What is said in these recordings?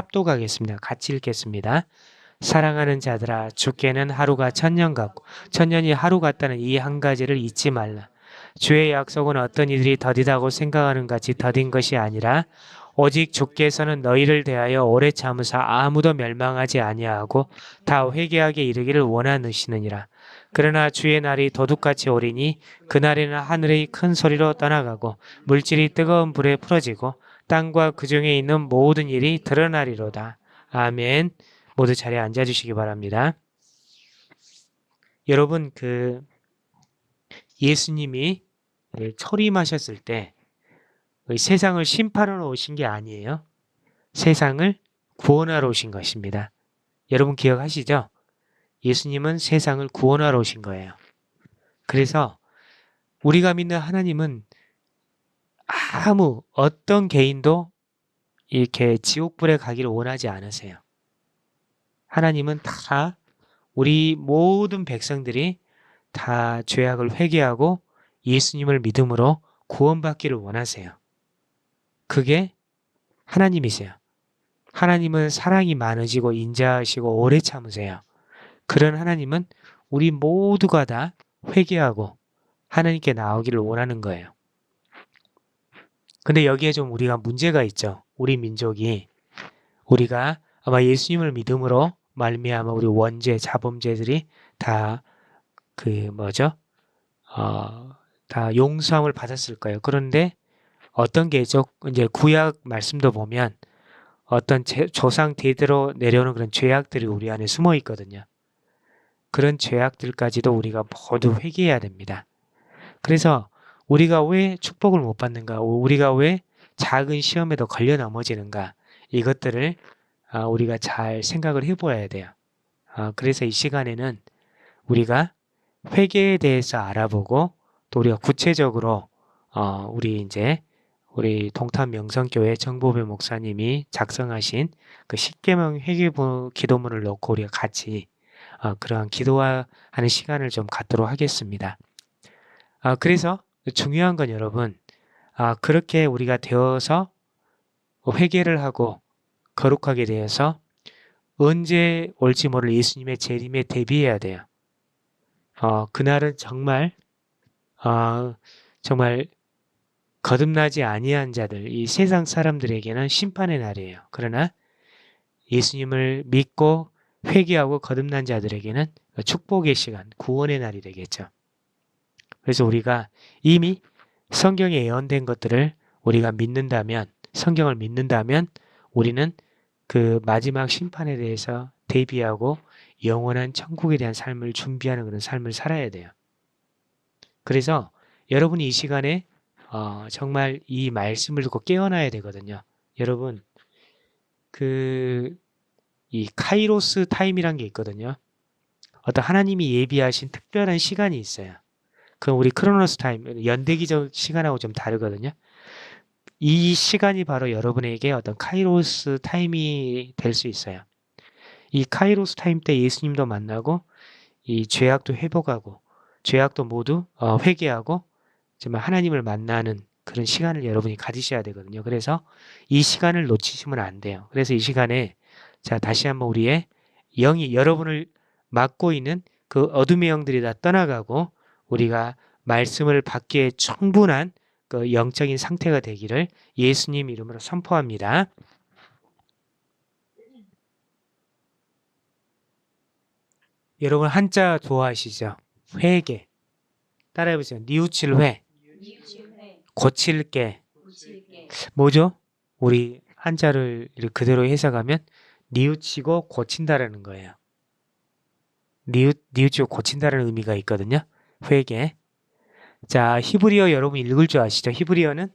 합독하겠습니다. 같이 읽겠습니다. 사랑하는 자들아, 주께는 하루가 천년 같고 천년이 하루 같다는 이 한 가지를 잊지 말라. 주의 약속은 어떤 이들이 더디다고 생각하는 같이 더딘 것이 아니라 오직 주께서는 너희를 대하여 오래 참으사 아무도 멸망하지 아니하고 다 회개하게 이르기를 원하시느니라. 그러나 주의 날이 도둑같이 오리니 그날에는 하늘의 큰 소리로 떠나가고 물질이 뜨거운 불에 풀어지고 땅과 그 중에 있는 모든 일이 드러나리로다. 아멘. 모두 자리에 앉아주시기 바랍니다. 여러분, 예수님이 초림하셨을 때 세상을 심판하러 오신 게 아니에요. 세상을 구원하러 오신 것입니다. 여러분 기억하시죠? 예수님은 세상을 구원하러 오신 거예요. 그래서 우리가 믿는 하나님은 어떤 개인도 이렇게 지옥불에 가기를 원하지 않으세요. 하나님은 다 우리 모든 백성들이 다 죄악을 회개하고 예수님을 믿음으로 구원받기를 원하세요. 그게 하나님이세요. 하나님은 사랑이 많으시고 인자하시고 오래 참으세요. 그런 하나님은 우리 모두가 다 회개하고 하나님께 나오기를 원하는 거예요. 근데 여기에 좀 우리가 문제가 있죠. 우리 민족이 우리가 아마 예수님을 믿음으로 말미암아 우리 원죄, 자범죄들이 다 다 용서함을 받았을 거예요. 그런데 어떤 게 있죠? 이제 구약 말씀도 보면 어떤 조상 대대로 내려오는 그런 죄악들이 우리 안에 숨어 있거든요. 그런 죄악들까지도 우리가 모두 회개해야 됩니다. 그래서 우리가 왜 축복을 못 받는가? 우리가 왜 작은 시험에도 걸려 넘어지는가? 이것들을 우리가 잘 생각을 해보아야 돼요. 그래서 이 시간에는 우리가 회개에 대해서 알아보고 또 우리가 구체적으로 우리 동탄 명성교회 정보배 목사님이 작성하신 그 십계명 회개 기도문을 놓고 우리가 같이 그러한 기도하는 시간을 좀 갖도록 하겠습니다. 그래서 중요한 건 여러분, 그렇게 우리가 되어서 회개를 하고 거룩하게 되어서 언제 올지 모를 예수님의 재림에 대비해야 돼요. 그날은 정말 거듭나지 아니한 자들, 이 세상 사람들에게는 심판의 날이에요. 그러나 예수님을 믿고 회개하고 거듭난 자들에게는 축복의 시간, 구원의 날이 되겠죠. 그래서 우리가 이미 성경에 예언된 것들을 우리가 믿는다면, 성경을 믿는다면 우리는 그 마지막 심판에 대해서 대비하고 영원한 천국에 대한 삶을 준비하는 그런 삶을 살아야 돼요. 그래서 여러분이 이 시간에 정말 이 말씀을 듣고 깨어나야 되거든요. 여러분, 이 카이로스 타임이란 게 있거든요. 어떤 하나님이 예비하신 특별한 시간이 있어요. 그럼 우리 크로노스 타임, 연대기적 시간하고 좀 다르거든요. 이 시간이 바로 여러분에게 어떤 카이로스 타임이 될 수 있어요. 이 카이로스 타임 때 예수님도 만나고 이 죄악도 회복하고 죄악도 모두 회개하고 정말 하나님을 만나는 그런 시간을 여러분이 가지셔야 되거든요. 그래서 이 시간을 놓치시면 안 돼요. 그래서 이 시간에 자 다시 한번 우리의 영이 여러분을 막고 있는 그 어둠의 영들이 다 떠나가고 우리가 말씀을 받기에 충분한 그 영적인 상태가 되기를 예수님 이름으로 선포합니다. 여러분 한자 좋아하시죠? 회개. 따라해보세요. 뉘우칠 회. 고칠게. 뭐죠? 우리 한자를 그대로 해석하면 뉘우치고 고친다라는 거예요. 뉘우치고 고친다라는 의미가 있거든요. 회개. 자, 히브리어 여러분 읽을 줄 아시죠? 히브리어는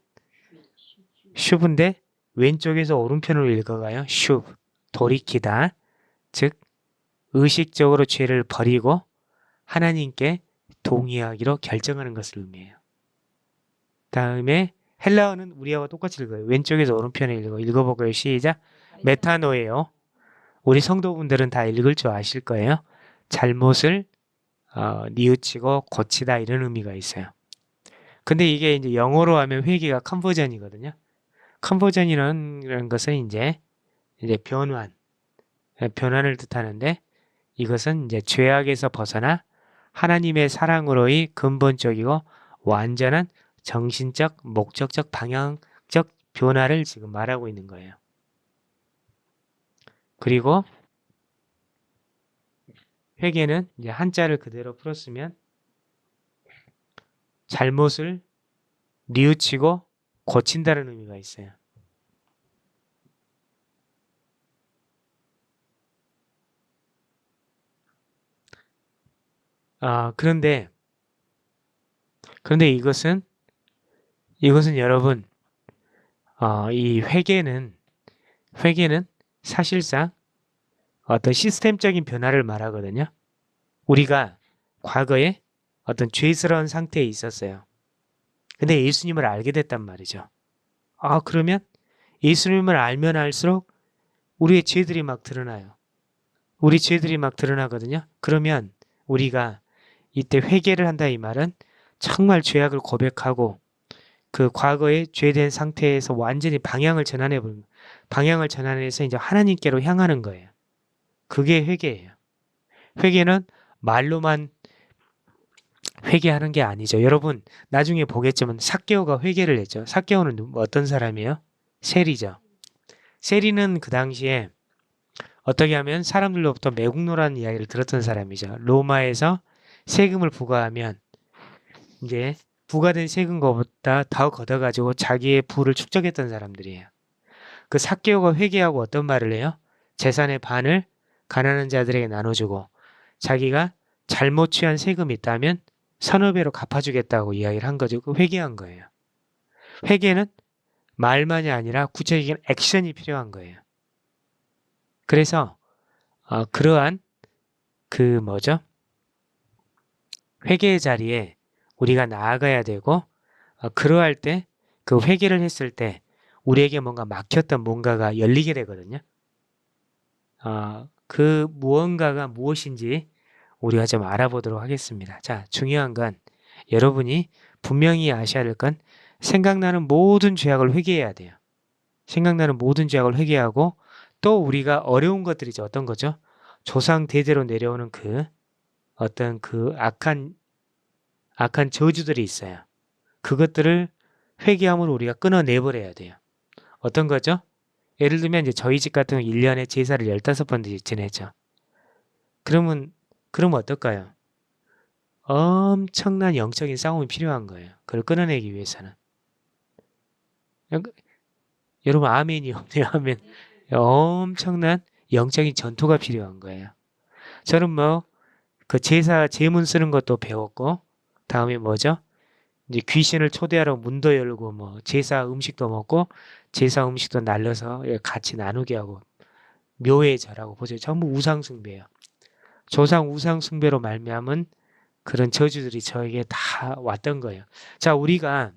슈브인데 왼쪽에서 오른편으로 읽어가요. 슈브. 돌이키다. 즉 의식적으로 죄를 버리고 하나님께 동의하기로 결정하는 것을 의미해요. 다음에 헬라어는 우리하고 똑같이 읽어요. 왼쪽에서 오른편에 읽어보고요. 시작. 메타노예요. 우리 성도분들은 다 읽을 줄 아실 거예요. 잘못을 뉘우치고 고치다 이런 의미가 있어요. 근데 이게 이제 영어로 하면 회개가 컨버전이거든요. 컨버전이라는 것은 이제 이제 변환을 뜻하는데 이것은 이제 죄악에서 벗어나 하나님의 사랑으로의 근본적이고 완전한 정신적, 목적적, 방향적 변화를 지금 말하고 있는 거예요. 그리고 회개는 이제 한자를 그대로 풀었으면 잘못을 뉘우치고 고친다는 의미가 있어요. 그런데 이것은 여러분, 이 회개는 사실상 어떤 시스템적인 변화를 말하거든요. 우리가 과거에 어떤 죄스러운 상태에 있었어요. 근데 예수님을 알게 됐단 말이죠. 그러면 예수님을 알면 알수록 우리의 죄들이 막 드러나요. 우리 죄들이 막 드러나거든요. 그러면 우리가 이때 회개를 한다 이 말은 정말 죄악을 고백하고 그 과거의 죄된 상태에서 완전히 방향을 전환해서 이제 하나님께로 향하는 거예요. 그게 회개예요. 회개는 말로만 회개하는 게 아니죠. 여러분 나중에 보겠지만 삭개오가 회개를 했죠. 삭개오는 어떤 사람이에요? 세리죠. 세리는 그 당시에 어떻게 하면 사람들로부터 매국노라는 이야기를 들었던 사람이죠. 로마에서 세금을 부과하면 이제 부과된 세금보다 더 걷어가지고 자기의 부를 축적했던 사람들이에요. 그 삭개오가 회개하고 어떤 말을 해요? 재산의 반을 가난한 자들에게 나눠주고 자기가 잘못 취한 세금이 있다면 서너 배로 갚아주겠다고 이야기를 한 거죠. 그 회개한 거예요. 회개는 말만이 아니라 구체적인 액션이 필요한 거예요. 그래서 그러한 회개의 자리에 우리가 나아가야 되고 그러할 때 그 회개를 했을 때 우리에게 뭔가 막혔던 뭔가가 열리게 되거든요. 그 무언가가 무엇인지 우리가 좀 알아보도록 하겠습니다. 자, 중요한 건 여러분이 분명히 아셔야 될 건 생각나는 모든 죄악을 회개해야 돼요. 생각나는 모든 죄악을 회개하고 또 우리가 어려운 것들이죠. 어떤 거죠? 조상 대대로 내려오는 어떤 악한 저주들이 있어요. 그것들을 회개함으로 우리가 끊어내버려야 돼요. 어떤 거죠? 예를 들면 이제 저희 집 같은 경우 1년에 제사를 15번 지내죠. 그럼 어떨까요? 엄청난 영적인 싸움이 필요한 거예요. 그걸 끊어내기 위해서는. 여러분 아멘이 없네요. 아멘. 엄청난 영적인 전투가 필요한 거예요. 저는 제사 제문 쓰는 것도 배웠고 다음에 뭐죠? 이제 귀신을 초대하러 문도 열고 제사 음식도 먹고 제사 음식도 날려서 같이 나누게 하고 묘에 절하고 보세요. 전부 우상 숭배예요. 조상 우상 숭배로 말미암은 그런 저주들이 저에게 다 왔던 거예요. 자, 우리가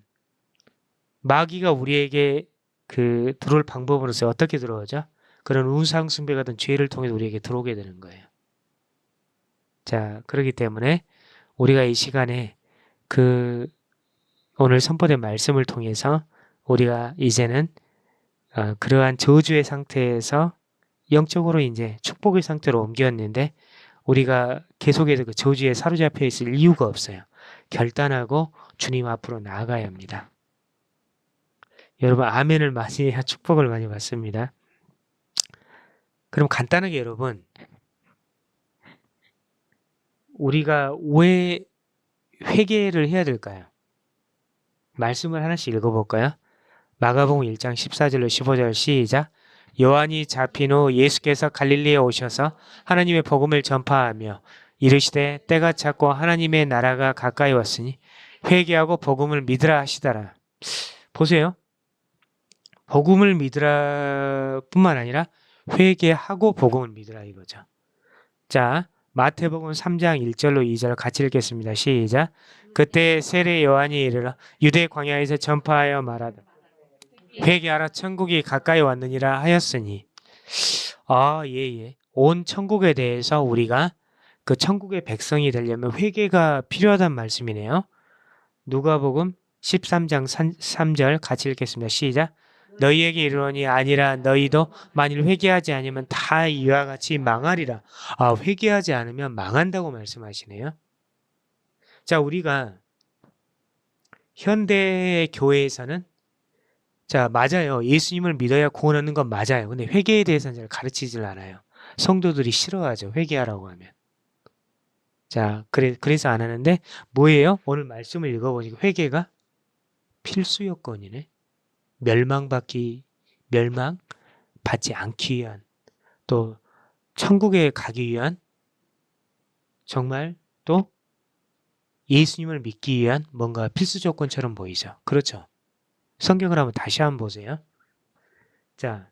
마귀가 우리에게 들어올 방법으로서 어떻게 들어오죠? 그런 우상 숭배 같은 죄를 통해서 우리에게 들어오게 되는 거예요. 자, 그렇기 때문에 우리가 이 시간에 오늘 선포된 말씀을 통해서 우리가 이제는 그러한 저주의 상태에서 영적으로 이제 축복의 상태로 옮겼는데 우리가 계속해서 그 저주에 사로잡혀 있을 이유가 없어요. 결단하고 주님 앞으로 나아가야 합니다. 여러분 아멘을 많이 해야 축복을 많이 받습니다. 그럼 간단하게 여러분 우리가 왜 회개를 해야 될까요? 말씀을 하나씩 읽어볼까요? 마가복음 1장 14절로 15절 시작. 요한이 잡힌 후 예수께서 갈릴리에 오셔서 하나님의 복음을 전파하며 이르시되 때가 찼고 하나님의 나라가 가까이 왔으니 회개하고 복음을 믿으라 하시더라. 보세요. 복음을 믿으라 뿐만 아니라 회개하고 복음을 믿으라 이거죠. 자, 마태복음 3장 1절로 2절 같이 읽겠습니다. 시작. 그때 세례 요한이 이르러 유대 광야에서 전파하여 말하다. 회개하라 천국이 가까이 왔느니라 하였으니 예. 온 천국에 대해서 우리가 그 천국의 백성이 되려면 회개가 필요하단 말씀이네요. 누가복음 13장 3절 같이 읽겠습니다. 시작. 너희에게 이르노니 아니라 너희도 만일 회개하지 않으면 다 이와 같이 망하리라. 아, 회개하지 않으면 망한다고 말씀하시네요. 자, 우리가 현대 교회에서는 자, 맞아요. 예수님을 믿어야 구원 얻는 건 맞아요. 근데 회개에 대해서는 잘 가르치질 않아요. 성도들이 싫어하죠. 회개하라고 하면. 자, 그래서 안 하는데 뭐예요? 오늘 말씀을 읽어보니까 회개가 필수 요건이네. 멸망받지 않기 위한 또 천국에 가기 위한 정말 또 예수님을 믿기 위한 뭔가 필수 조건처럼 보이죠. 그렇죠. 성경을 한번 다시 한번 보세요. 자,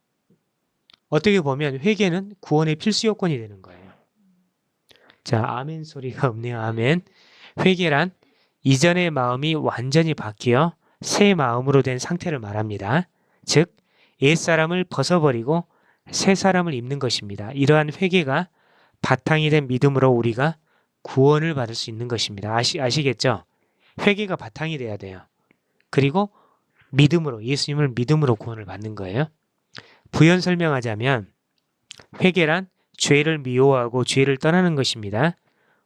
어떻게 보면 회개는 구원의 필수 요건이 되는 거예요. 자, 아멘 소리가 없네요. 아멘. 회개란 이전의 마음이 완전히 바뀌어 새 마음으로 된 상태를 말합니다. 즉, 옛사람을 벗어버리고 새 사람을 입는 것입니다. 이러한 회개가 바탕이 된 믿음으로 우리가 구원을 받을 수 있는 것입니다. 아시겠죠? 회개가 바탕이 돼야 돼요. 그리고 믿음으로, 예수님을 믿음으로 구원을 받는 거예요. 부연 설명하자면 회개란 죄를 미워하고 죄를 떠나는 것입니다.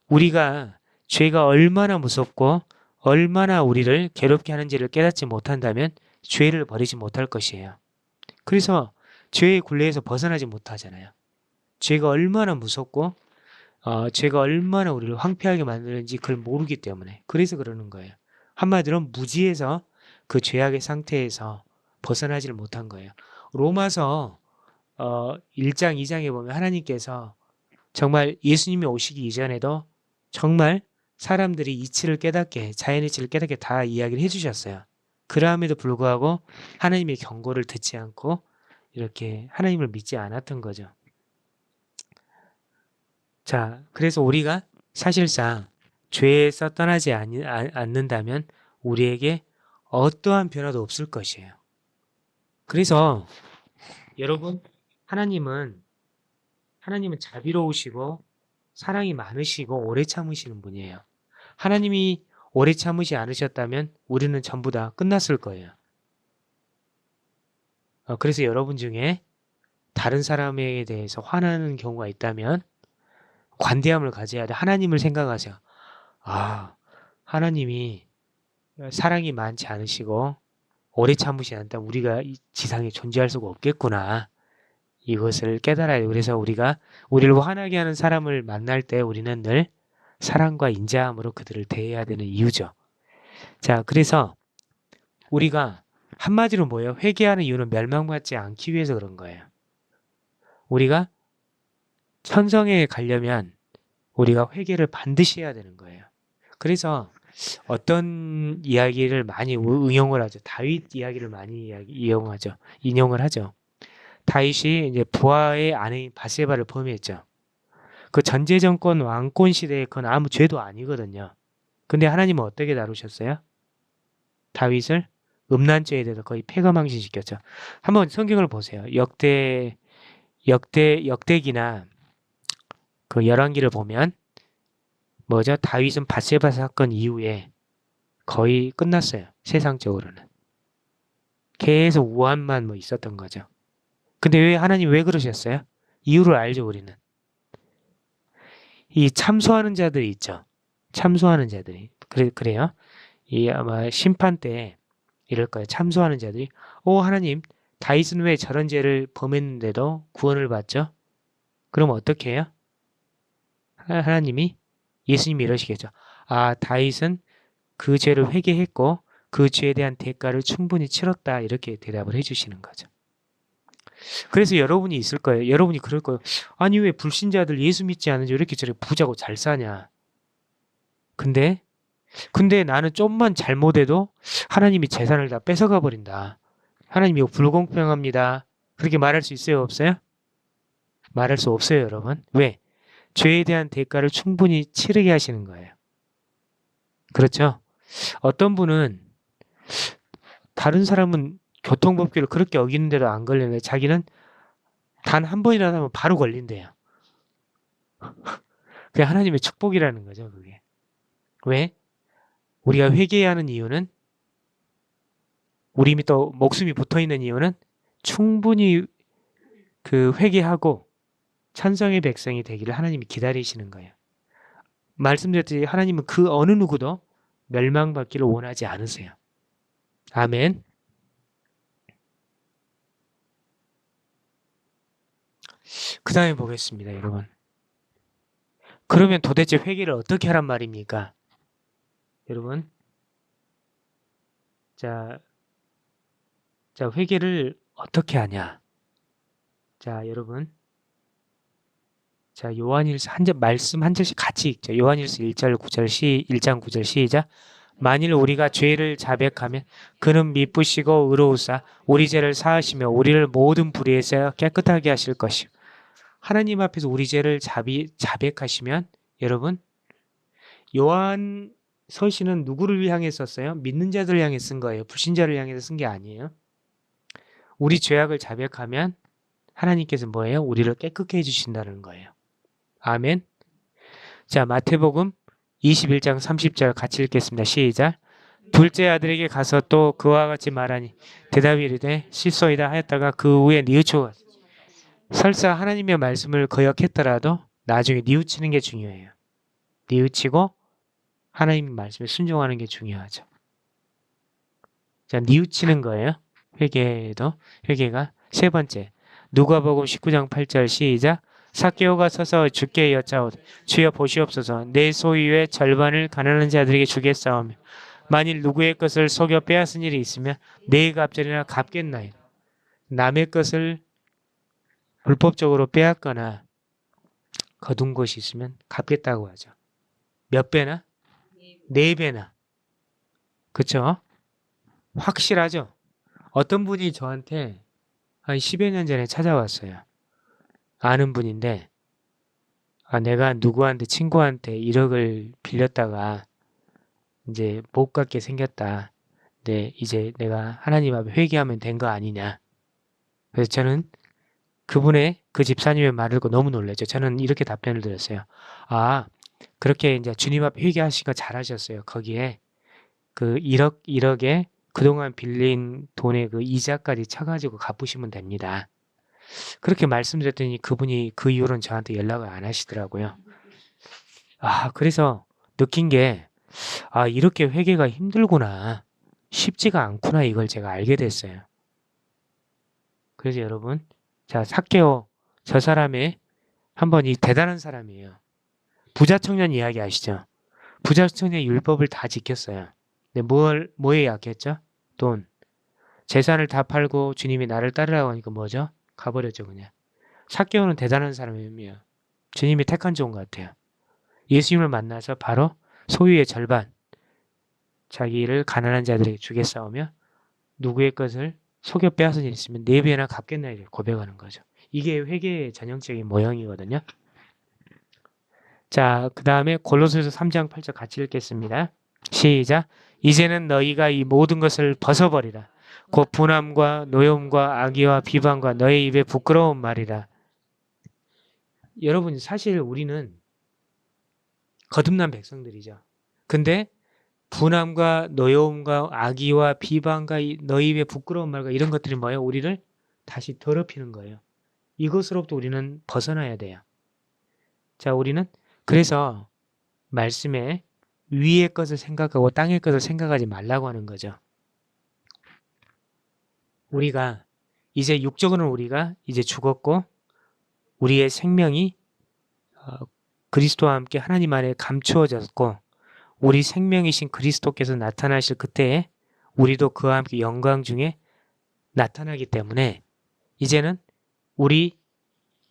우리가 죄가 얼마나 무섭고 얼마나 우리를 괴롭게 하는지를 깨닫지 못한다면 죄를 버리지 못할 것이에요. 그래서 죄의 굴레에서 벗어나지 못하잖아요. 죄가 얼마나 무섭고 죄가 얼마나 우리를 황폐하게 만드는지 그걸 모르기 때문에 그래서 그러는 거예요. 한마디로 무지에서 그 죄악의 상태에서 벗어나지를 못한 거예요. 로마서 1장 2장에 보면 하나님께서 정말 예수님이 오시기 이전에도 정말 사람들이 이치를 깨닫게 자연의 이치를 깨닫게 다 이야기를 해주셨어요. 그럼에도 불구하고 하나님의 경고를 듣지 않고 이렇게 하나님을 믿지 않았던 거죠. 자, 그래서 우리가 사실상 죄에서 떠나지 않는다면 우리에게 어떠한 변화도 없을 것이에요. 그래서 여러분, 하나님은 자비로우시고 사랑이 많으시고 오래 참으시는 분이에요. 하나님이 오래 참으시 않으셨다면 우리는 전부 다 끝났을 거예요. 그래서 여러분 중에 다른 사람에 대해서 화나는 경우가 있다면 관대함을 가져야 돼. 하나님을 생각하세요. 아, 하나님이 사랑이 많지 않으시고 오래 참으시 않다면 우리가 이 지상에 존재할 수가 없겠구나. 이것을 깨달아야 돼. 그래서 우리를 화나게 하는 사람을 만날 때 우리는 늘 사랑과 인자함으로 그들을 대해야 되는 이유죠. 자, 그래서 우리가 한마디로 뭐예요? 회개하는 이유는 멸망받지 않기 위해서 그런 거예요. 우리가 천성에 가려면 우리가 회개를 반드시 해야 되는 거예요. 그래서 어떤 이야기를 많이 응용을 하죠. 다윗 이야기를 많이 인용을 하죠. 다윗이 이제 부하의 아내인 바세바를 범했죠. 그 전제정권 왕권 시대에 그건 아무 죄도 아니거든요. 근데 하나님은 어떻게 다루셨어요? 다윗을 음란죄에 대해서 거의 폐가망신시켰죠. 한번 성경을 보세요. 역대기나 그 열왕기를 보면 뭐죠? 다윗은 바세바 사건 이후에 거의 끝났어요. 세상적으로는. 계속 우환만 뭐 있었던 거죠. 근데 하나님 왜 그러셨어요? 이유를 알죠, 우리는. 이 참소하는 자들이 있죠. 참소하는 자들이. 그래요. 이 아마 심판 때 이럴 거예요. 참소하는 자들이 하나님, 다윗은 왜 저런 죄를 범했는데도 구원을 받죠? 그럼 어떻게 해요? 하나님이 예수님이 이러시겠죠. 아, 다윗은 그 죄를 회개했고 그 죄에 대한 대가를 충분히 치렀다. 이렇게 대답을 해주시는 거죠. 그래서 여러분이 있을 거예요. 여러분이 그럴 거예요. 아니 왜 불신자들 예수 믿지 않은지 왜 이렇게 저렇게 부자고 잘 사냐. 근데 나는 좀만 잘못해도 하나님이 재산을 다 뺏어가 버린다. 하나님 이거 불공평합니다. 그렇게 말할 수 있어요? 없어요? 말할 수 없어요, 여러분. 왜? 죄에 대한 대가를 충분히 치르게 하시는 거예요. 그렇죠? 어떤 분은 다른 사람은 교통법규를 그렇게 어기는데도 안 걸리는데 자기는 단 한 번이라도 하면 바로 걸린대요. 그게 하나님의 축복이라는 거죠, 그게. 왜? 우리가 회개해야 하는 이유는 우리 이미 또 목숨이 붙어 있는 이유는 충분히 그 회개하고 천성의 백성이 되기를 하나님이 기다리시는 거예요. 말씀드렸듯이 하나님은 그 어느 누구도 멸망받기를 원하지 않으세요. 아멘. 그 다음에 보겠습니다, 여러분. 그러면 도대체 회개를 어떻게 하란 말입니까? 여러분. 자, 회개를 어떻게 하냐? 자, 여러분. 자, 요한일서 말씀 한 절씩 같이 읽죠. 요한일서 1장 9절 시작. 만일 우리가 죄를 자백하면 그는 미쁘시고 의로우사 우리 죄를 사하시며 우리를 모든 불의에서 깨끗하게 하실 것이요. 하나님 앞에서 우리 죄를 자백하시면 여러분 요한 서신은 누구를 향해 썼어요? 믿는 자들을 향해 쓴 거예요. 불신자를 향해서 쓴 게 아니에요. 우리 죄악을 자백하면 하나님께서 뭐예요? 우리를 깨끗게 해주신다는 거예요. 아멘. 자, 마태복음 21장 30절 같이 읽겠습니다. 시작. 둘째 아들에게 가서 또 그와 같이 말하니 대답이 이르되 실소이다 하였다가 그 후에 뉘우치고 설사 하나님의 말씀을 거역했더라도 나중에 뉘우치는 게 중요해요. 뉘우치고 하나님의 말씀에 순종하는 게 중요하죠. 자, 뉘우치는 거예요. 회개가 세 번째. 누가복음 19장 8절 시작. 삭개오가 서서 주께 여짜오되 주여 보시옵소서 내 소유의 절반을 가난한 자들에게 주겠사오며 만일 누구의 것을 속여 빼앗은 일이 있으면 내 갑절이나 갚겠나이다. 남의 것을 불법적으로 빼앗거나 거둔 것이 있으면 갚겠다고 하죠. 몇 배나? 4배나. 그쵸? 확실하죠? 어떤 분이 저한테 한 10여 년 전에 찾아왔어요. 아는 분인데 내가 누구한테 친구한테 1억을 빌렸다가 이제 못 갚게 생겼다. 근데 이제 내가 하나님 앞에 회개하면 된 거 아니냐. 그래서 저는 그분의 그 집사님의 말을 듣고 너무 놀랐죠. 저는 이렇게 답변을 드렸어요. 그렇게 이제 주님 앞에 회개하신 거 잘하셨어요. 거기에 그 1억에 그동안 빌린 돈의 그 이자까지 쳐가지고 갚으시면 됩니다. 그렇게 말씀드렸더니 그분이 그 이후로는 저한테 연락을 안 하시더라고요. 그래서 느낀 게 이렇게 회개가 힘들구나. 쉽지가 않구나. 이걸 제가 알게 됐어요. 그래서 여러분, 자, 삭개오 저 사람의 한번 이 대단한 사람이에요. 부자 청년 이야기 아시죠? 부자 청년의 율법을 다 지켰어요. 근데 뭐에 약했죠? 돈. 재산을 다 팔고 주님이 나를 따르라고 하니까 뭐죠? 가버렸죠, 그냥. 삭개오는 대단한 사람이에요. 주님이 택한 좋은 것 같아요. 예수님을 만나서 바로 소유의 절반, 자기를 가난한 자들에게 주겠사오며 누구의 것을 속여 빼앗은 일 있으면 4배나 갚겠나 이렇게 고백하는 거죠. 이게 회개의 전형적인 모형이거든요. 자, 그 다음에 골로새서 3장 8절 같이 읽겠습니다. 시작. 이제는 너희가 이 모든 것을 벗어버리라. 곧 분함과 노여움과 악의와 비방과 너의 입에 부끄러운 말이라. 여러분 사실 우리는 거듭난 백성들이죠. 근데 분함과 노여움과 악의와 비방과 너희 입에 부끄러운 말과 이런 것들이 뭐예요? 우리를 다시 더럽히는 거예요. 이것으로부터 우리는 벗어나야 돼요. 자, 우리는 그래서 말씀에 위의 것을 생각하고 땅의 것을 생각하지 말라고 하는 거죠. 우리가 이제 육적으로는 우리가 이제 죽었고 우리의 생명이 그리스도와 함께 하나님 안에 감추어졌고 우리 생명이신 그리스도께서 나타나실 그때에 우리도 그와 함께 영광 중에 나타나기 때문에 이제는 우리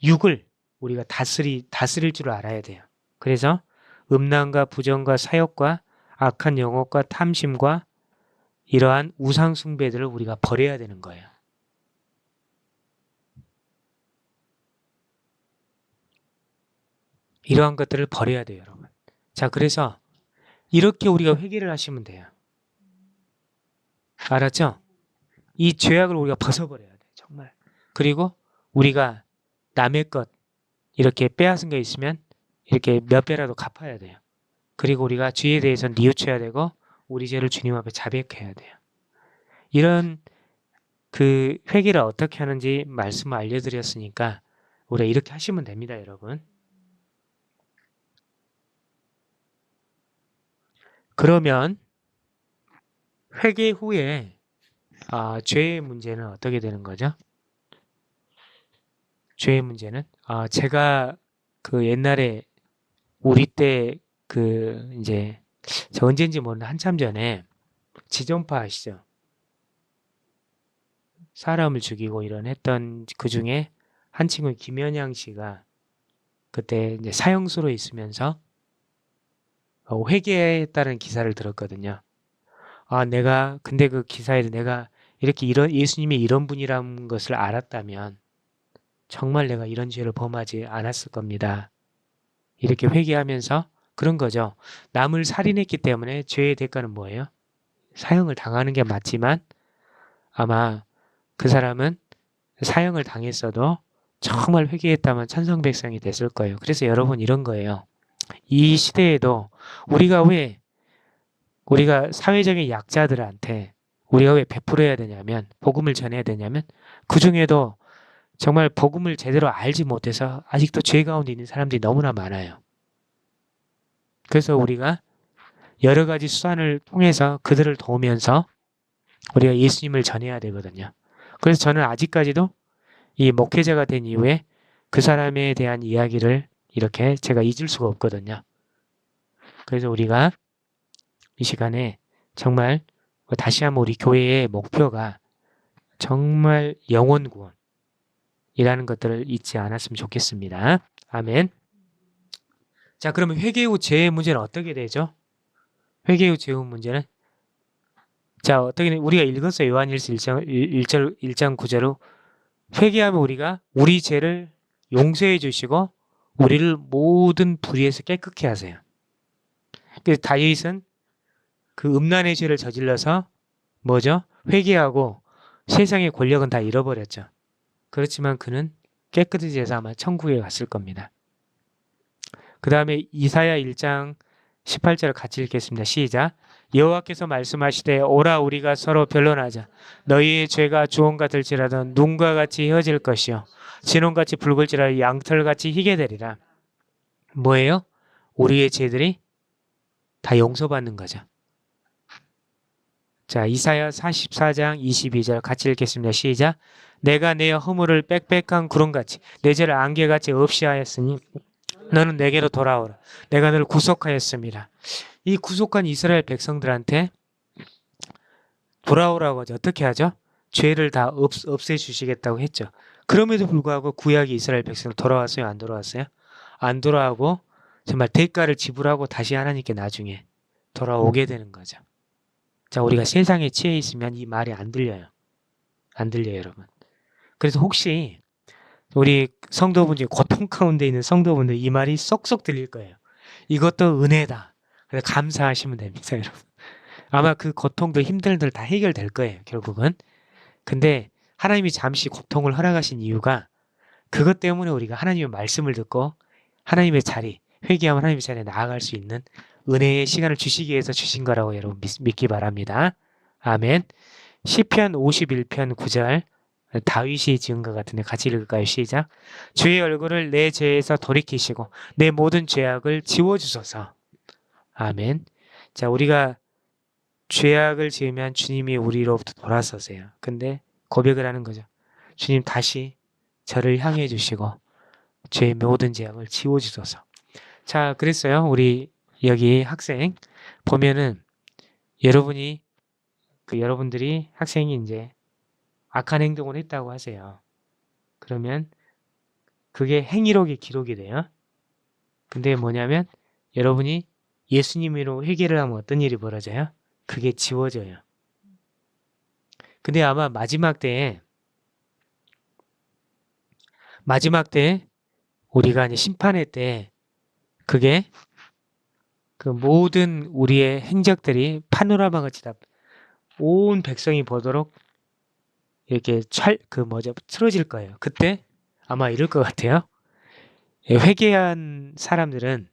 육을 우리가 다스릴 줄 알아야 돼요. 그래서 음란과 부정과 사욕과 악한 영혼과 탐심과 이러한 우상 숭배들을 우리가 버려야 되는 거예요. 이러한 것들을 버려야 돼요, 여러분. 자, 그래서 이렇게 우리가 회개를 하시면 돼요. 알았죠? 이 죄악을 우리가 벗어버려야 돼요, 정말. 그리고 우리가 남의 것 이렇게 빼앗은 게 있으면 이렇게 몇 배라도 갚아야 돼요. 그리고 우리가 죄에 대해서 뉘우쳐야 되고 우리 죄를 주님 앞에 자백해야 돼요. 이런 그 회개를 어떻게 하는지 말씀을 알려드렸으니까 우리가 이렇게 하시면 됩니다, 여러분. 그러면 회개 후에 죄의 문제는 어떻게 되는 거죠? 죄의 문제는 제가 그 옛날에 우리 때 그 이제 저 언제인지 모르는 한참 전에 지존파 아시죠? 사람을 죽이고 이런 했던 그 중에 한 친구 김연양 씨가 그때 이제 사형수로 있으면서 회개했다는 기사를 들었거든요. 근데 그 기사에 내가 이렇게 예수님이 이런 분이라는 것을 알았다면 정말 내가 이런 죄를 범하지 않았을 겁니다. 이렇게 회개하면서 그런 거죠. 남을 살인했기 때문에 죄의 대가는 뭐예요? 사형을 당하는 게 맞지만 아마 그 사람은 사형을 당했어도 정말 회개했다면 천성백성이 됐을 거예요. 그래서 여러분 이런 거예요. 이 시대에도 우리가 사회적인 약자들한테 우리가 왜 베풀어야 되냐면 복음을 전해야 되냐면 그 중에도 정말 복음을 제대로 알지 못해서 아직도 죄 가운데 있는 사람들이 너무나 많아요. 그래서 우리가 여러 가지 수단을 통해서 그들을 도우면서 우리가 예수님을 전해야 되거든요. 그래서 저는 아직까지도 이 목회자가 된 이후에 그 사람에 대한 이야기를 이렇게 제가 잊을 수가 없거든요. 그래서 우리가 이 시간에 정말 다시 한번 우리 교회의 목표가 정말 영혼 구원이라는 것들을 잊지 않았으면 좋겠습니다. 아멘. 자, 그러면 회개 후 죄의 문제는 어떻게 되죠? 회개 후 죄의 문제는 자, 어떻게 우리가 읽었어요. 요한일서 1장 9절로 회개하면 우리가 우리 죄를 용서해 주시고 우리를 모든 불의에서 깨끗게 하세요. 그래서 다윗은 그 음란의 죄를 저질러서 뭐죠? 회개하고 세상의 권력은 다 잃어버렸죠. 그렇지만 그는 깨끗해져서 아마 천국에 갔을 겁니다. 그 다음에 이사야 1장 18절을 같이 읽겠습니다. 시작. 여호와께서 말씀하시되 오라 우리가 서로 변론하자. 너희의 죄가 주홍 같을지라도 눈과 같이 휘어질 것이요 진홍같이 붉을지라도 양털같이 희게 되리라. 뭐예요? 우리의 죄들이 다 용서받는 거죠. 자, 이사야 44장 22절 같이 읽겠습니다. 시작. 내가 내 허물을 빽빽한 구름같이 내 죄를 안개같이 없이 하였으니 너는 내게로 돌아오라. 내가 너를 구속하였습니다. 이 구속한 이스라엘 백성들한테 돌아오라고 하죠. 어떻게 하죠? 죄를 다 없애주시겠다고 했죠. 그럼에도 불구하고 구약의 이스라엘 백성들 돌아왔어요? 안 돌아왔어요? 안 돌아오고 정말 대가를 지불하고 다시 하나님께 나중에 돌아오게 되는 거죠. 자, 우리가 세상에 취해 있으면 이 말이 안 들려요. 안 들려요, 여러분. 그래서 혹시 우리 성도분 중에 고통 가운데 있는 성도분들 이 말이 쏙쏙 들릴 거예요. 이것도 은혜다. 그래서 감사하시면 됩니다, 여러분. 아마 그 고통도 힘들들 다 해결될 거예요, 결국은. 근데 하나님이 잠시 고통을 허락하신 이유가 그것 때문에 우리가 하나님의 말씀을 듣고 하나님의 자리, 회개하면 하나님의 자리에 나아갈 수 있는 은혜의 시간을 주시기 위해서 주신 거라고 여러분 믿기 바랍니다. 아멘. 시편 51편 9절 다윗이 지은 것 같은데 같이 읽을까요? 시작. 주의 얼굴을 내 죄에서 돌이키시고 내 모든 죄악을 지워주소서. 아멘. 자, 우리가 죄악을 지으면 주님이 우리로부터 돌아서세요. 근데 고백을 하는 거죠. 주님 다시 저를 향해 주시고 죄의 모든 죄악을 지워주소서. 자, 그랬어요. 우리 여기 학생 보면은 여러분들이 학생이 이제 악한 행동을 했다고 하세요. 그러면 그게 행위록에 기록이 돼요. 근데 뭐냐면 여러분이 예수님으로 회개를 하면 어떤 일이 벌어져요? 그게 지워져요. 근데 아마 마지막 때에 우리가 이제 심판의 때 그게 그 모든 우리의 행적들이 파노라마 같이 다 온 백성이 보도록 이렇게 틀어질 거예요. 그때 아마 이럴 것 같아요. 회개한 사람들은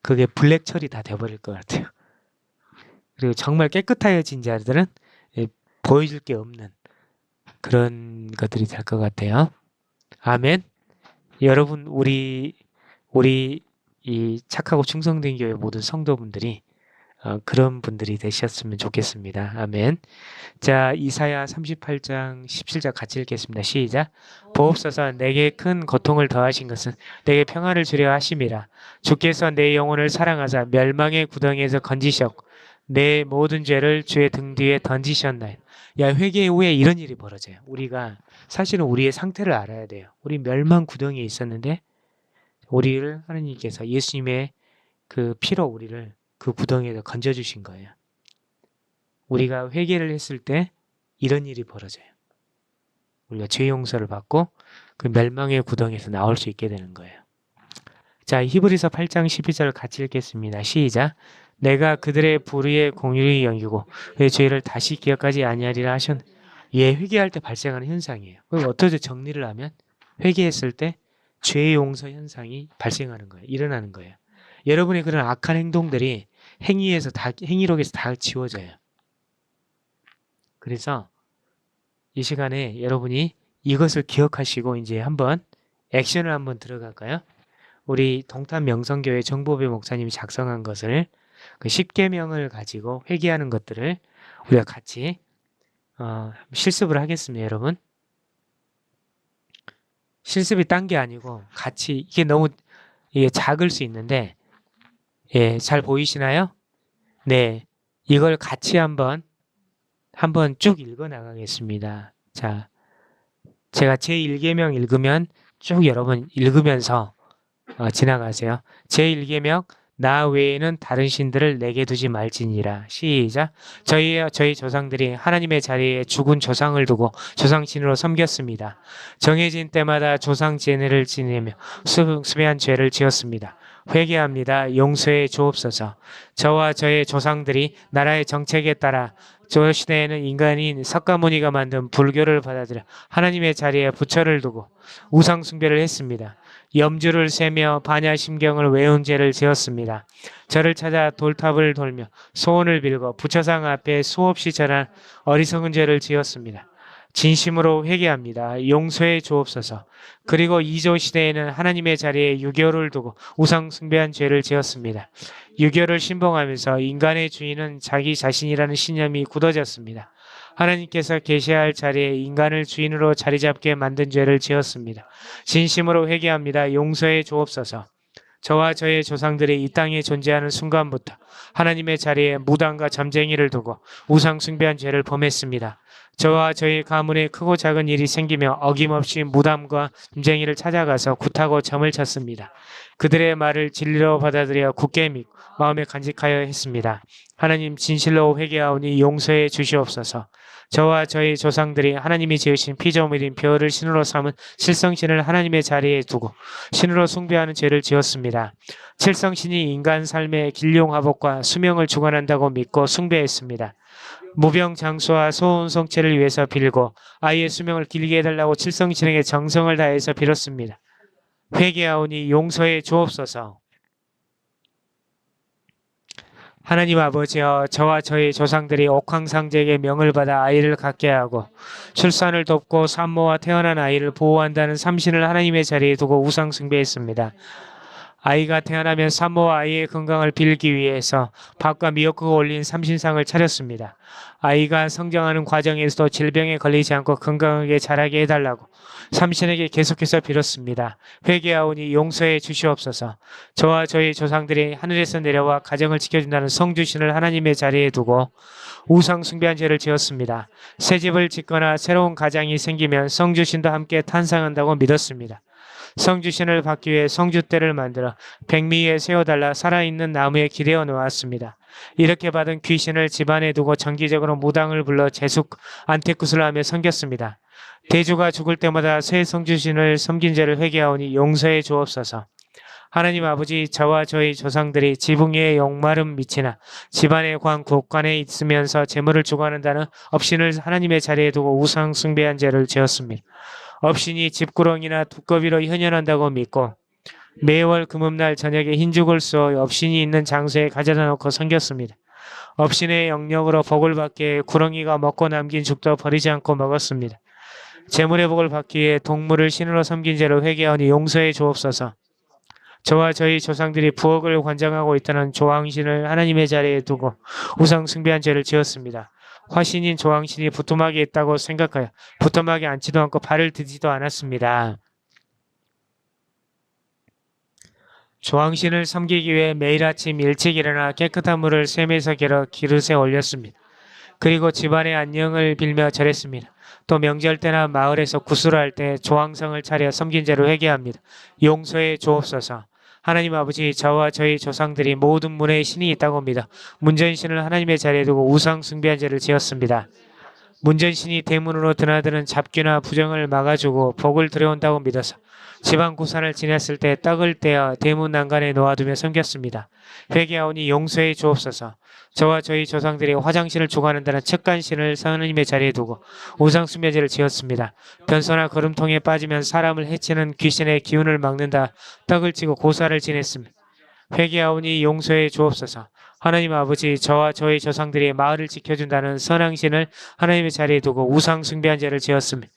그게 블랙 처리 다 돼버릴 것 같아요. 그리고 정말 깨끗하여진 자들은 보여줄 게 없는 그런 것들이 될 것 같아요. 아멘. 여러분, 우리 이 착하고 충성된 교회 모든 성도분들이 그런 분들이 되셨으면 좋겠습니다. 아멘. 자, 이사야 38장 17절 같이 읽겠습니다. 시작. 보옵소서 내게 큰 고통을 더하신 것은 내게 평안을 주려 하심이라. 주께서 내 영혼을 사랑하사 멸망의 구덩이에서 건지셨고 내 모든 죄를 주의 등 뒤에 던지셨나요. 야, 회개 후에 이런 일이 벌어져요. 우리가 사실은 우리의 상태를 알아야 돼요. 우리 멸망 구덩이에 있었는데 우리를 하나님께서 예수님의 그 피로 우리를 그 구덩이에서 건져주신 거예요. 우리가 회개를 했을 때 이런 일이 벌어져요. 우리가 죄 용서를 받고 그 멸망의 구덩이에서 나올 수 있게 되는 거예요. 자, 히브리서 8장 12절 같이 읽겠습니다. 시작. 내가 그들의 불의에 공의를 여기고 그 죄를 다시 기억하지 아니하리라 하셨네. 예, 회개할 때 발생하는 현상이에요. 그럼 어떻게 정리를 하면 회개했을 때 죄 용서 현상이 발생하는 거예요. 일어나는 거예요. 여러분의 그런 악한 행동들이 행위록에서 다 지워져요. 그래서 이 시간에 여러분이 이것을 기억하시고 이제 한번 액션을 한번 들어갈까요? 우리 동탄 명성교회 정보배 목사님이 작성한 것을 그 10계명을 가지고 회개하는 것들을 우리가 같이 실습을 하겠습니다, 여러분. 실습이 딴 게 아니고 같이 이게 너무 작을 수 있는데 예, 잘 보이시나요? 네, 이걸 같이 한번 쭉 읽어 나가겠습니다. 자, 제가 제1계명 읽으면 쭉 여러분 읽으면서 지나가세요. 제1계명 나 외에는 다른 신들을 내게 두지 말지니라. 시작. 저희 조상들이 하나님의 자리에 죽은 조상을 두고 조상신으로 섬겼습니다. 정해진 때마다 조상 제례를 지내며 수배한 죄를 지었습니다. 회개합니다. 용서해 주옵소서. 저와 저의 조상들이 나라의 정책에 따라 조시대에는 인간인 석가모니가 만든 불교를 받아들여 하나님의 자리에 부처를 두고 우상 숭배를 했습니다. 염주를 세며 반야심경을 외운 죄를 지었습니다. 저를 찾아 돌탑을 돌며 소원을 빌고 부처상 앞에 수없이 절한 어리석은 죄를 지었습니다. 진심으로 회개합니다. 용서해 주옵소서. 그리고 이조 시대에는 하나님의 자리에 유교를 두고 우상 숭배한 죄를 지었습니다. 유교를 신봉하면서 인간의 주인은 자기 자신이라는 신념이 굳어졌습니다. 하나님께서 계셔야 할 자리에 인간을 주인으로 자리 잡게 만든 죄를 지었습니다. 진심으로 회개합니다. 용서해 주옵소서. 저와 저의 조상들이 이 땅에 존재하는 순간부터 하나님의 자리에 무당과 점쟁이를 두고 우상 숭배한 죄를 범했습니다. 저와 저희 가문에 크고 작은 일이 생기며 어김없이 무당과 점쟁이를 찾아가서 굿하고 점을 쳤습니다. 그들의 말을 진리로 받아들여 굳게 믿고 마음에 간직하여 했습니다. 하나님 진실로 회개하오니 용서해 주시옵소서. 저와 저희 조상들이 하나님이 지으신 피조물인 별을 신으로 삼은 칠성신을 하나님의 자리에 두고 신으로 숭배하는 죄를 지었습니다. 칠성신이 인간 삶의 길용화복과 수명을 주관한다고 믿고 숭배했습니다. 무병장수와 소원성체를 위해서 빌고 아이의 수명을 길게 해달라고 칠성신에게 정성을 다해서 빌었습니다. 회개하오니 용서해 주옵소서. 하나님 아버지여, 저와 저희 조상들이 옥황상제에게 명을 받아 아이를 갖게 하고 출산을 돕고 산모와 태어난 아이를 보호한다는 삼신을 하나님의 자리에 두고 우상 숭배했습니다. 아이가 태어나면 산모와 아이의 건강을 빌기 위해서 밥과 미역국을 올린 삼신상을 차렸습니다. 아이가 성장하는 과정에서도 질병에 걸리지 않고 건강하게 자라게 해달라고 삼신에게 계속해서 빌었습니다. 회개하오니 용서해 주시옵소서. 저와 저희 조상들이 하늘에서 내려와 가정을 지켜준다는 성주신을 하나님의 자리에 두고 우상 숭배한 죄를 지었습니다. 새 집을 짓거나 새로운 가장이 생기면 성주신도 함께 탄생한다고 믿었습니다. 성주신을 받기 위해 성주대를 만들어 백미 위에 세워달라 살아있는 나무에 기대어 놓았습니다. 이렇게 받은 귀신을 집안에 두고 정기적으로 무당을 불러 제숙 안테굿을 하며 섬겼습니다. 대주가 죽을 때마다 새 성주신을 섬긴 죄를 회개하오니 용서해 주옵소서. 하나님 아버지, 저와 저희 조상들이 지붕 위에 용마름 밑이나 집안의 곳간에 있으면서 재물을 주관한다는 업신을 하나님의 자리에 두고 우상 숭배한 죄를 지었습니다. 업신이 집구렁이나 두꺼비로 현현한다고 믿고 매월 금음날 저녁에 흰죽을 쏘아 업신이 있는 장소에 가져다 놓고 섬겼습니다. 업신의 영역으로 복을 받게 구렁이가 먹고 남긴 죽도 버리지 않고 먹었습니다. 재물의 복을 받기 위해 동물을 신으로 섬긴 죄를 회개하오니 용서해 주옵소서. 저와 저희 조상들이 부엌을 관장하고 있다는 조왕신을 하나님의 자리에 두고 우상 숭배한 죄를 지었습니다. 화신인 조왕신이 부뚜막에 있다고 생각하여 부뚜막에 앉지도 않고 발을 디디도 않았습니다. 조왕신을 섬기기 위해 매일 아침 일찍 일어나 깨끗한 물을 샘에서 길어 기릇에 올렸습니다. 그리고 집안의 안녕을 빌며 절했습니다. 또 명절 때나 마을에서 구슬을 할 때 조왕성을 차려 섬긴 죄를 회개합니다. 용서해 주옵소서. 하나님 아버지, 저와 저희 조상들이 모든 문에 신이 있다고 믿어 문전신을 하나님의 자리에 두고 우상 숭배한 죄를 지었습니다. 문전신이 대문으로 드나드는 잡귀나 부정을 막아주고 복을 들여온다고 믿어서 지방 구산을 지냈을 때 떡을 떼어 대문 난간에 놓아두며 섬겼습니다. 회개하오니 용서해 주옵소서. 저와 저희 조상들이 화장실을 주관한다는 측간신을 하나님의 자리에 두고 우상 숭배죄를 지었습니다. 변소나 거름통에 빠지면 사람을 해치는 귀신의 기운을 막는다 떡을 찌고 고사를 지냈습니다. 회개하오니 용서해 주옵소서. 하나님 아버지, 저와 저희 조상들이 마을을 지켜준다는 선왕신을 하나님의 자리에 두고 우상 숭배한 죄를 지었습니다.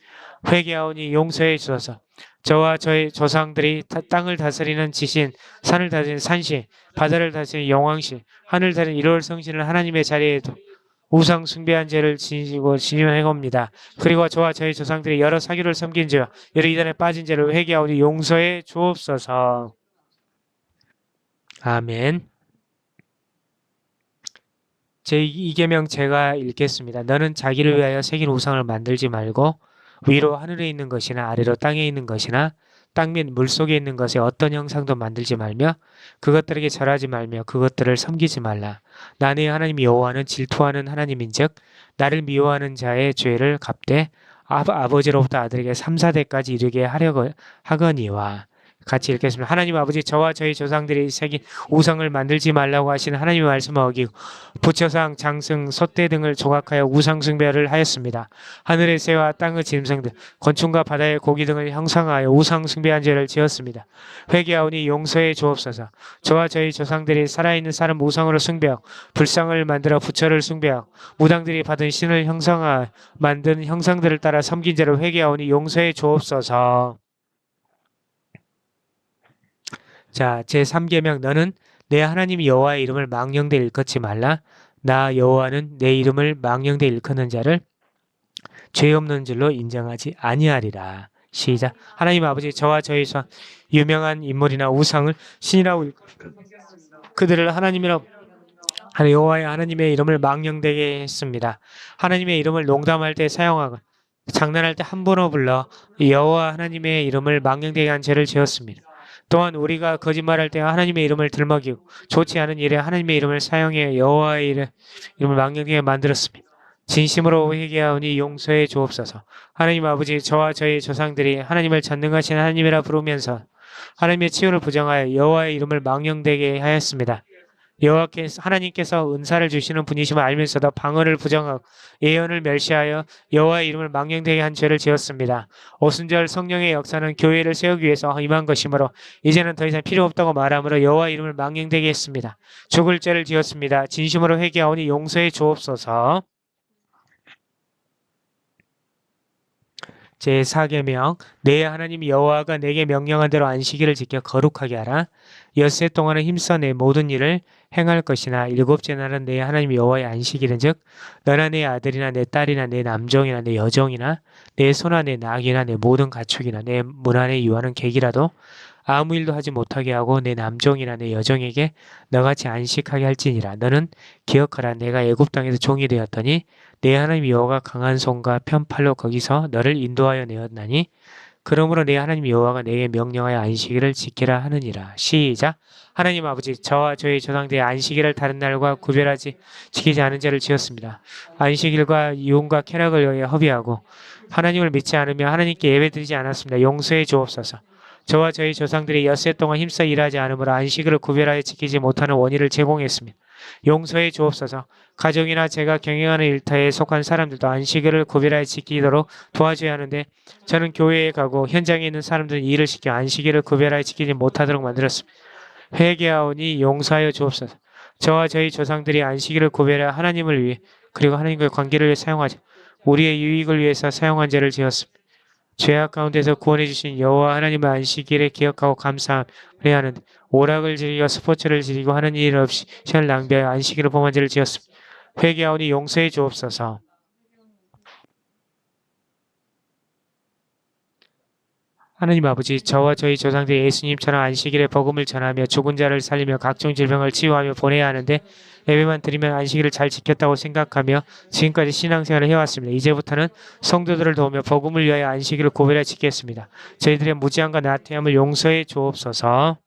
회개하오니 용서해 주소서. 저와 저희 조상들이 땅을 다스리는 지신, 산을 다스리는 산신, 바다를 다스리는 영왕신, 하늘을 다스리는 일월 성신을 하나님의 자리에 두고 우상 숭배한 죄를 지시고 진행해옵니다. 그리고 저와 저희 조상들이 여러 사기를 섬긴 죄와 여러 이단에 빠진 죄를 회개하오니 용서해 주옵소서. 아멘. 제2계명 제가 읽겠습니다. 너는 자기를 위하여 새긴 우상을 만들지 말고 위로 하늘에 있는 것이나 아래로 땅에 있는 것이나 땅 및 물속에 있는 것에 어떤 형상도 만들지 말며 그것들에게 절하지 말며 그것들을 섬기지 말라. 나 네 하나님 여호와는 질투하는 하나님인즉 나를 미워하는 자의 죄를 갚되 아버지로부터 아들에게 3, 4대까지 이르게 하려고 하거니와. 같이 읽겠습니다. 하나님 아버지, 저와 저희 조상들이 새긴 우상을 만들지 말라고 하신 하나님의 말씀을 어기고 부처상, 장승, 솥대 등을 조각하여 우상 숭배를 하였습니다. 하늘의 새와 땅의 짐승들, 곤충과 바다의 고기 등을 형상하여 우상 숭배한 죄를 지었습니다. 회개하오니 용서해 주옵소서. 저와 저희 조상들이 살아있는 사람 우상으로 숭배하고 불상을 만들어 부처를 숭배하고 무당들이 받은 신을 형상하여 만든 형상들을 따라 섬긴 죄를 회개하오니 용서해 주옵소서. 자, 제3계명 너는 내 하나님 여호와의 이름을 망령되 일컫지 말라. 나 여호와는 내 이름을 망령되 일컫는 자를 죄 없는 줄로 인정하지 아니하리라. 시작. 하나님 아버지, 저와 저희 조 유명한 인물이나 우상을 신이라고 그들을 하나님이라고 여호와의 하나님의 이름을 망령되게 했습니다. 하나님의 이름을 농담할 때 사용하고 장난할 때 함부로 불러 여호와 하나님의 이름을 망령되게 한 죄를 지었습니다. 또한 우리가 거짓말할 때 하나님의 이름을 들먹이고 좋지 않은 일에 하나님의 이름을 사용해 여호와의 이름을 망령되게 만들었습니다. 진심으로 회개하오니 용서해 주옵소서. 하나님 아버지, 저와 저희 조상들이 하나님을 전능하신 하나님이라 부르면서 하나님의 치유를 부정하여 여호와의 이름을 망령되게 하였습니다. 하나님께서 은사를 주시는 분이심을 알면서도 방언을 부정하고 예언을 멸시하여 여호와의 이름을 망령되게 한 죄를 지었습니다. 오순절 성령의 역사는 교회를 세우기 위해서 임한 것이므로 이제는 더 이상 필요 없다고 말하므로 여호와의 이름을 망령되게 했습니다. 죽을 죄를 지었습니다. 진심으로 회개하오니 용서해 주옵소서. 제4계명 내 하나님 여호와가 내게 명령한 대로 안식일을 지켜 거룩하게 하라. 엿새 동안은 힘써 내 모든 일을 행할 것이나 일곱째 날은 내 하나님 여호와의 안식일인즉 너나 내 아들이나 내 딸이나 내 남종이나 내 여종이나 내 소나 내 낙이나 내 모든 가축이나 내 문 안에 유하는 객이라도 아무 일도 하지 못하게 하고 내 남종이나 내 여종에게 너같이 안식하게 할지니라. 너는 기억하라. 내가 애굽 땅에서 종이 되었더니 내 하나님 여호와가 강한 손과 편팔로 거기서 너를 인도하여 내었나니 그러므로 내 하나님 여호와가 내게 명령하여 안식일을 지키라 하느니라. 시작. 하나님 아버지, 저와 저희 조상들의 안식일을 다른 날과 구별하지 지키지 않은 죄를 지었습니다. 안식일과 이혼과 쾌락을 위해 허비하고 하나님을 믿지 않으며 하나님께 예배드리지 않았습니다. 용서해 주옵소서. 저와 저희 조상들이 엿새 동안 힘써 일하지 않으므로 안식일을 구별하여 지키지 못하는 원인을 제공했습니다. 용서해 주옵소서. 가정이나 제가 경영하는 일터에 속한 사람들도 안식일을 구별하여 지키도록 도와줘야 하는데 저는 교회에 가고 현장에 있는 사람들은 일을 시켜 안식일을 구별하여 지키지 못하도록 만들었습니다. 회개하오니 용서하여 주옵소서. 저와 저희 조상들이 안식일을 구별하여 하나님을 위해 그리고 하나님과의 관계를 위해 사용하자 우리의 유익을 위해서 사용한 죄를 지었습니다. 죄악 가운데서 구원해 주신 여호와 하나님의 안식일에 기억하고 감사하며 하는 오락을 즐기고 스포츠를 즐기고 하는 일 없이 시간을 낭비하여 안식일을 범한 죄를 지었습니다. 회개하오니 용서해 주옵소서. 하나님 아버지, 저와 저희 조상들이 예수님처럼 안식일에 복음을 전하며 죽은 자를 살리며 각종 질병을 치유하며 보내야 하는데 예배만 드리면 안식일을 잘 지켰다고 생각하며 지금까지 신앙생활을 해왔습니다. 이제부터는 성도들을 도우며 복음을 위하여 안식일을 고별하여 지켰습니다. 저희들의 무지함과 나태함을 용서해 주옵소서.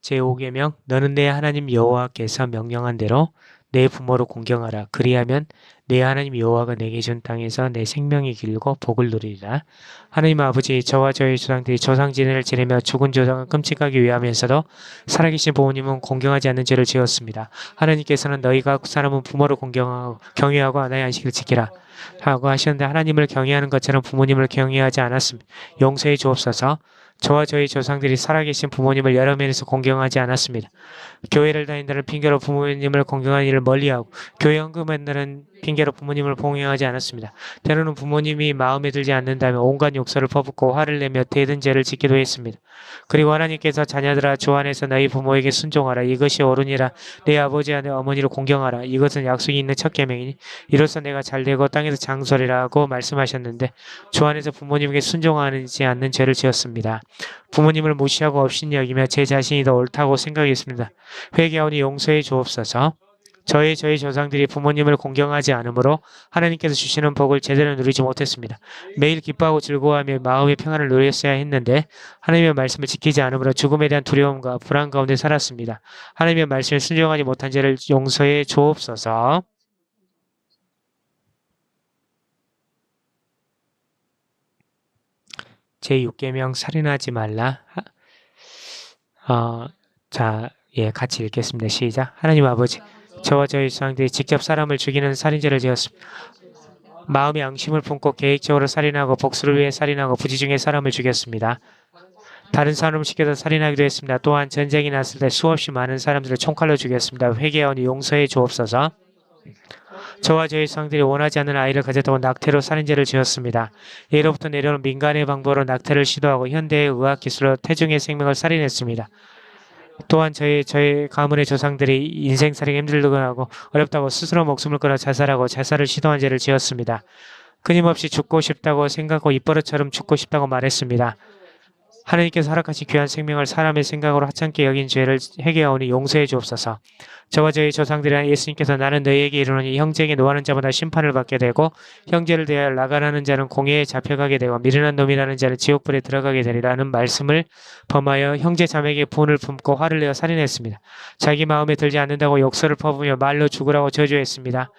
제5계명 너는 내 하나님 여호와께서 명령한 대로 내 부모를 공경하라. 그리하면 내 하나님 여호와가 내게 준 땅에서 내 생명이 길고 복을 누리리라. 하나님 아버지, 저와 저희 조상들이 조상진을 지내며 죽은 조상을 끔찍하게 위하면서도 살아계신 부모님은 공경하지 않는 죄를 지었습니다. 하나님께서는 너희가 사람은 부모를 공경하고 경외하고 하나의 안식을 지키라 하고 하셨는데 하나님을 경외하는 것처럼 부모님을 경외하지 않았습니다. 용서해 주옵소서. 저와 저희 조상들이 살아계신 부모님을 여러 면에서 공경하지 않았습니다. 교회를 다닌다는 핑계로 부모님을 공경하는 일을 멀리하고 교회 헌금한다는 핑계로 부모님을 공경하지 않았습니다. 때로는 부모님이 마음에 들지 않는다면 온갖 욕설을 퍼붓고 화를 내며 대든 죄를 짓기도 했습니다. 그리고 하나님께서 자녀들아 주 안에서 너희 부모에게 순종하라. 이것이 옳으니라. 내 아버지와 내 어머니를 공경하라. 이것은 약속이 있는 첫 계명이니 이로써 내가 잘되고 땅에서 장설이라고 말씀하셨는데 주 안에서 부모님에게 순종하지 않는 죄를 지었습니다. 부모님을 무시하고 없인 여기며 제 자신이 더 옳다고 생각했습니다. 회개하오니 용서해 주옵소서. 저희 조상들이 부모님을 공경하지 않으므로 하나님께서 주시는 복을 제대로 누리지 못했습니다. 매일 기뻐하고 즐거워하며 마음의 평안을 누렸어야 했는데 하나님의 말씀을 지키지 않으므로 죽음에 대한 두려움과 불안 가운데 살았습니다. 하나님의 말씀에 순종하지 못한 죄를 용서해 주옵소서. 제6계명 살인하지 말라. 같이 읽겠습니다. 시작. 하나님 아버지, 저와 저희 조상들이 직접 사람을 죽이는 살인죄를 지었습니다. 마음의 앙심을 품고 계획적으로 살인하고 복수를 위해 살인하고 부지중에 사람을 죽였습니다. 다른 사람을 시켜서 살인하기도 했습니다. 또한 전쟁이 났을 때 수없이 많은 사람들을 총칼로 죽였습니다. 회개하오니 용서해 주옵소서. 저와 저희 조상들이 원하지 않는 아이를 가졌다고 낙태로 살인죄를 지었습니다. 예로부터 내려오는 민간의 방법으로 낙태를 시도하고 현대의 의학기술로 태중의 생명을 살인했습니다. 또한 저희 가문의 조상들이 인생살이가 힘들다고 하고 어렵다고 스스로 목숨을 끊어 자살하고 자살을 시도한 죄를 지었습니다. 끊임없이 죽고 싶다고 생각하고 입버릇처럼 죽고 싶다고 말했습니다. 하나님께서 허락하신 귀한 생명을 사람의 생각으로 하찮게 여긴 죄를 회개하오니 용서해 주옵소서. 저와 저희 조상들이란 예수님께서 나는 너희에게 이르노니 형제에게 노하는 자보다 심판을 받게 되고 형제를 대하여 나가라는 자는 공회에 잡혀가게 되고 미련한 놈이라는 자는 지옥불에 들어가게 되리라는 말씀을 범하여 형제 자매에게 분을 품고 화를 내어 살인했습니다. 자기 마음에 들지 않는다고 욕설을 퍼부며 말로 죽으라고 저주했습니다.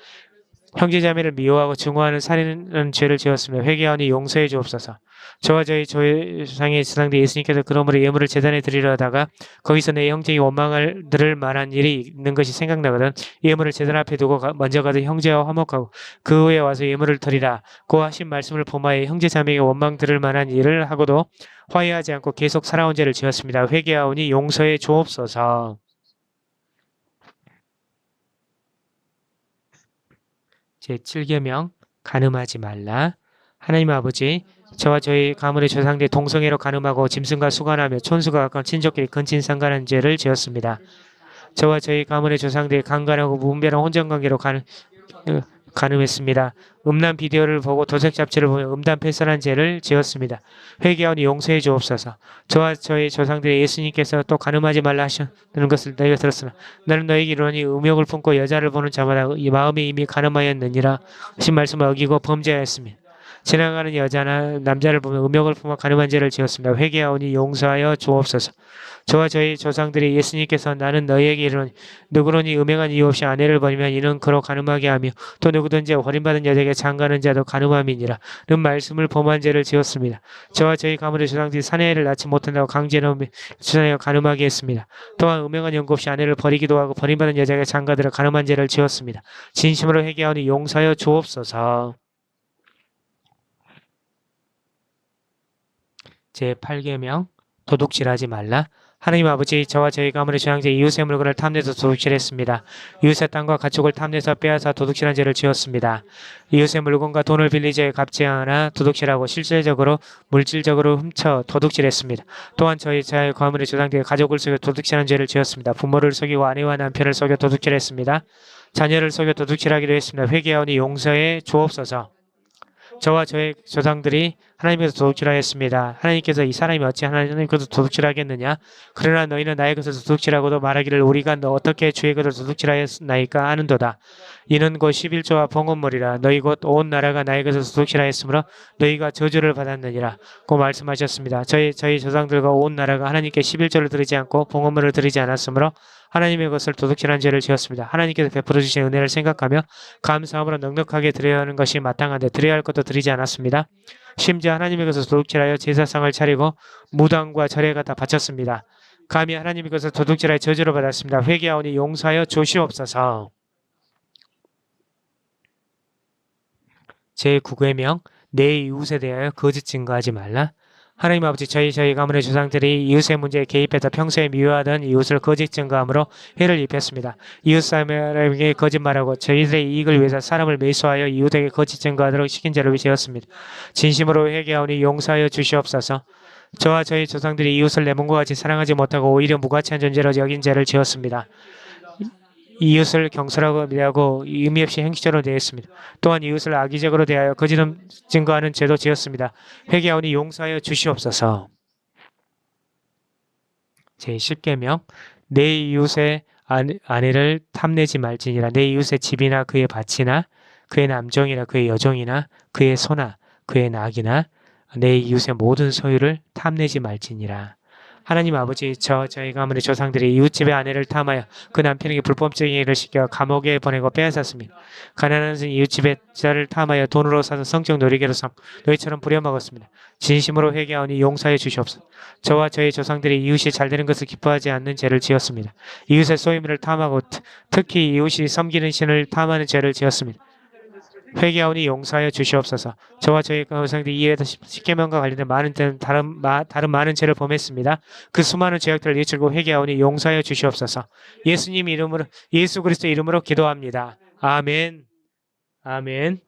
형제자매를 미워하고 증오하는 살인하는 죄를 지었으며 회개하오니 용서해 주옵소서. 저와 저희 조상의 조상들 예수님께서 그러므로 예물을 제단에 드리려 하다가 거기서 내 형제에게 원망을 들을 만한 일이 있는 것이 생각나거든 예물을 제단 앞에 두고 먼저 가서 형제와 화목하고 그 후에 와서 예물을 드리라. 고 하신 말씀을 범하여 형제자매에게 원망 들을 만한 일을 하고도 화해하지 않고 계속 살아온 죄를 지었습니다. 회개하오니 용서해 주옵소서. 제7계명 간음하지 말라. 하나님 아버지, 저와 저희 가문의 조상들이 동성애로 간음하고 짐승과 수간하며 촌수가 가까운 친족끼리 근친상간한 죄를 지었습니다. 저와 저희 가문의 조상들이 강간하고 무분별한 혼전관계로 간음했습니다. 음란 비디오를 보고 도색 잡지를 보며 음담 패설한 죄를 지었습니다. 회개하오니 용서해 주옵소서. 저와 저희 조상들이 예수님께서 또 간음하지 말라 하시는 것을 너희가 들었으나 나는 너희에게 이르노니 음욕을 품고 여자를 보는 자마다 이 마음에 이미 간음하였느니라 하신 말씀을 어기고 범죄하였습니다. 지나가는 여자나 남자를 보며 음욕을 품어 간음한 죄를 지었습니다. 회개하오니 용서하여 주옵소서. 저와 저희 조상들이 예수님께서 나는 너희에게 이르노니 누구로니 음행한 이유 없이 아내를 버리면 이는 그로 간음하게 하며 또 누구든지 버림받은 여자에게 장가는 자도 간음함이니라 는 말씀을 범한 죄를 지었습니다. 저와 저희 가문의 조상들이 사내를 낳지 못한다고 강제로 주장하여 간음하게 했습니다. 또한 음행한 연고 없이 아내를 버리기도 하고 버림받은 여자에게 장가들어 간음한 죄를 지었습니다. 진심으로 회개하오니 용서하여 주옵소서. 제8계명 도둑질하지 말라. 하나님 아버지, 저와 저희 가문의 조상제 이웃의 물건을 탐내서 도둑질했습니다. 이웃의 땅과 가축을 탐내서 빼앗아 도둑질한 죄를 지었습니다. 이웃의 물건과 돈을 빌리지 갚지 않아 도둑질하고 실질적으로 물질적으로 훔쳐 도둑질했습니다. 또한 저희 가문의 조상들의 가족을 속여 도둑질한 죄를 지었습니다. 부모를 속이고 아내와 남편을 속여 도둑질했습니다. 자녀를 속여 도둑질하기도 했습니다. 회개하오니 용서해 주옵소서. 저와 저의 조상들이 하나님께서 도둑질하였습니다. 하나님께서 이 사람이 어찌 하나님께서 도둑질하겠느냐? 그러나 너희는 나의 것을 도둑질하고도 말하기를 우리가 너 어떻게 주의 것을 도둑질하였나이까 하는도다. 이는 곧 11조와 봉헌물이라. 너희 곧 온 나라가 나의 것을 도둑질하였으므로 너희가 저주를 받았느니라. 고 말씀하셨습니다. 저희 조상들과 온 나라가 하나님께 11조를 드리지 않고 봉헌물을 드리지 않았으므로 하나님의 것을 도둑질한 죄를 지었습니다. 하나님께서 베풀어 주신 은혜를 생각하며 감사함으로 넉넉하게 드려야 하는 것이 마땅한데 드려야 할 것도 드리지 않았습니다. 심지어 하나님의 것을 도둑질하여 제사상을 차리고 무당과 절에 갖다 바쳤습니다. 감히 하나님의 것을 도둑질하여 저주를 받았습니다. 회개하오니 용서하여 주시옵소서. 제9계명 내 이웃에 대하여 거짓 증거하지 말라. 하나님 아버지, 저희 가문의 조상들이 이웃의 문제에 개입해서 평소에 미워하던 이웃을 거짓 증거함으로 해를 입혔습니다. 이웃 사람에게 거짓말하고 저희들의 이익을 위해서 사람을 매수하여 이웃에게 거짓 증거하도록 시킨 죄를 지었습니다. 진심으로 회개하오니 용서하여 주시옵소서. 저와 저희 조상들이 이웃을 내 몸과 같이 사랑하지 못하고 오히려 무가치한 존재로 여긴 죄를 지었습니다. 이웃을 경솔하고 미워하고 의미 없이 행시적으로 대했습니다. 또한 이웃을 악의적으로 대하여 거짓 증거하는 죄도 지었습니다. 회개하오니 용서하여 주시옵소서. 제10계명 내 이웃의 아내를 탐내지 말지니라. 내 이웃의 집이나 그의 밭이나 그의 남종이나 그의 여종이나 그의 소나 그의 낙이나 내 이웃의 모든 소유를 탐내지 말지니라. 하나님 아버지, 저희 가문의 조상들이 이웃집의 아내를 탐하여 그 남편에게 불법적인 일을 시켜 감옥에 보내고 빼앗았습니다. 가난한 이웃집의 자를 탐하여 돈으로 사서 성적 놀이개로 삼고 너희처럼 부려먹었습니다. 진심으로 회개하오니 용서해 주시옵소서. 저와 저희 조상들이 이웃이 잘되는 것을 기뻐하지 않는 죄를 지었습니다. 이웃의 소유물을 탐하고 특히 이웃이 섬기는 신을 탐하는 죄를 지었습니다. 회개하오니 용서하여 주시옵소서. 저와 저희 조상들이 이외에도 10계명과 관련된 다른 많은 죄를 범했습니다. 그 수많은 죄악들을 이치고 회개하오니 용서하여 주시옵소서. 예수 그리스도 이름으로 기도합니다. 아멘. 아멘.